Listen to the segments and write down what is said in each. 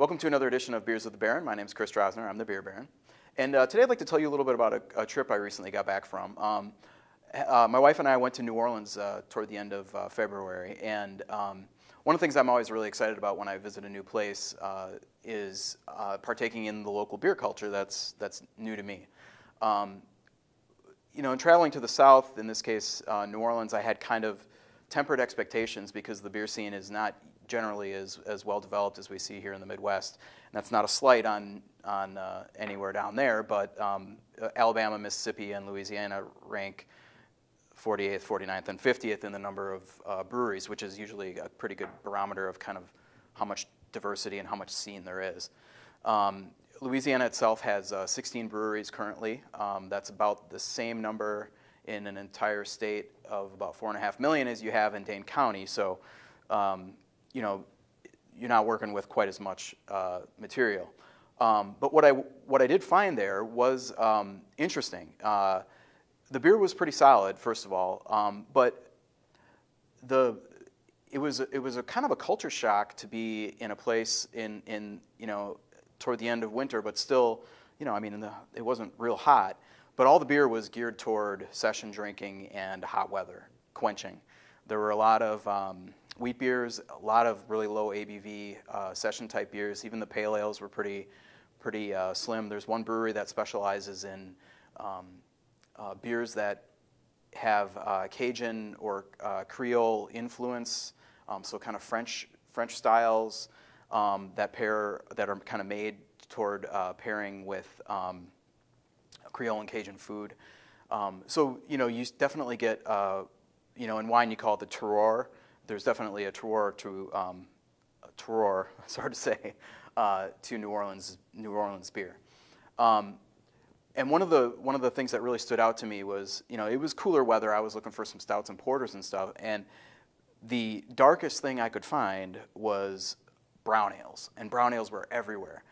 Welcome to another edition of Beers with the Baron. My name is Chris Drosner. I'm the Beer Baron. And today I'd like to tell you a little bit about a trip I recently got back from. My wife and I went to New Orleans toward the end of February. And one of the things I'm always really excited about when I visit a new place is partaking in the local beer culture that's new to me. In traveling to the South, in this case New Orleans, I had kind of tempered expectations because the beer scene is not generally as well developed as we see here in the Midwest. And that's not a slight on anywhere down there, but Alabama, Mississippi, and Louisiana rank 48th, 49th, and 50th in the number of breweries, which is usually a pretty good barometer of kind of how much diversity and how much scene there is. Louisiana itself has 16 breweries currently. That's about the same number in an entire state of about 4.5 million as you have in Dane County. So, you're not working with quite as much material. But what I did find there was interesting. The beer was pretty solid, first of all, but it was a kind of a culture shock to be in a place in toward the end of winter, but still, it wasn't real hot. But all the beer was geared toward session drinking and hot weather, quenching. There were a lot of wheat beers, a lot of really low ABV session type beers. Even the pale ales were pretty slim. There's one brewery that specializes in beers that have Cajun or Creole influence, so kind of French styles that are kind of made toward pairing with Creole and Cajun food. So you definitely get in wine you call it the terroir. There's definitely a terroir to terroir. It's hard to say to New Orleans beer. And one of the things that really stood out to me was it was cooler weather. I was looking for some stouts and porters and stuff, and the darkest thing I could find was brown ales, and brown ales were everywhere.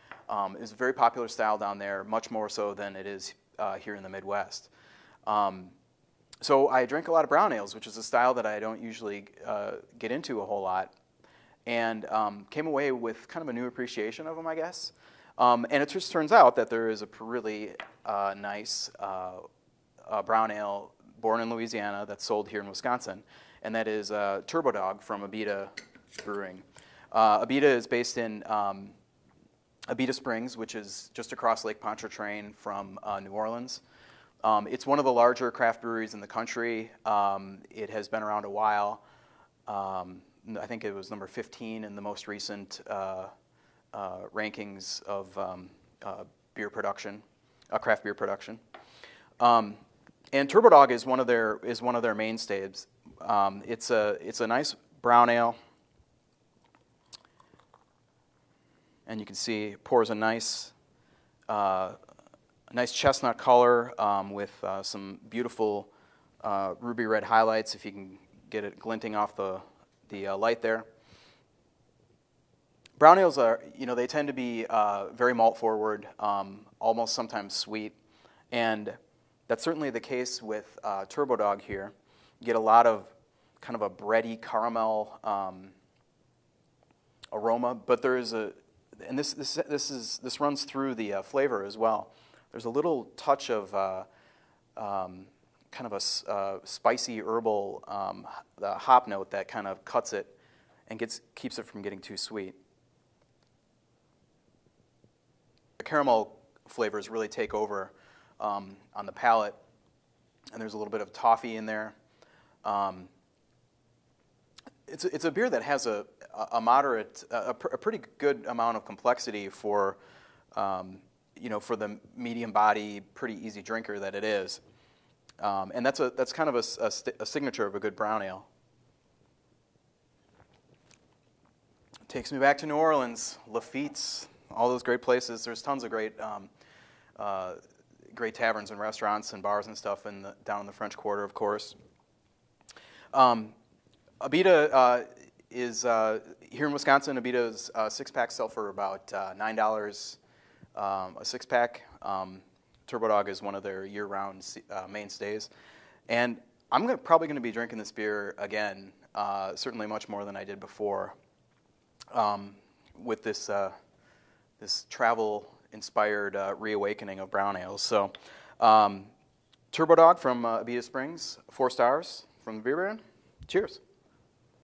It's a very popular style down there, much more so than it is here in the Midwest. So I drank a lot of brown ales, which is a style that I don't usually get into a whole lot, and came away with kind of a new appreciation of them, I guess. And it just turns out that there is a really nice brown ale born in Louisiana that's sold here in Wisconsin, and that is Turbodog from Abita Brewing. Abita is based in Abita Springs, which is just across Lake Pontchartrain from New Orleans. It's one of the larger craft breweries in the country. It has been around a while. I think it was number 15 in the most recent rankings of beer production, craft beer production. And Turbodog is one of their mainstays. It's a nice brown ale, and you can see it pours a nice chestnut color with some beautiful ruby red highlights, if you can get it glinting off the light there. Brown ales are, they tend to be very malt forward, almost sometimes sweet, and that's certainly the case with Turbodog here. You get a lot of kind of a bready caramel aroma, but there is and this runs through the flavor as well. There's a little touch of kind of a spicy herbal hop note that kind of cuts it and keeps it from getting too sweet. The caramel flavors really take over on the palate, and there's a little bit of toffee in there. It's a beer that has a moderate, a pretty good amount of complexity for for the medium body, pretty easy drinker that it is, and that's kind of a signature of a good brown ale. Takes me back to New Orleans, Lafitte's, all those great places. There's tons of great taverns and restaurants and bars and stuff down in the French Quarter, of course. Abita is here in Wisconsin. Abita's six-packs sell for about $9 a six-pack. Turbodog is one of their year-round mainstays, and I'm probably going to be drinking this beer again, certainly much more than I did before. With this this travel-inspired reawakening of brown ales. So, Turbodog from Abita Springs, 4 stars from the beer brand. Cheers.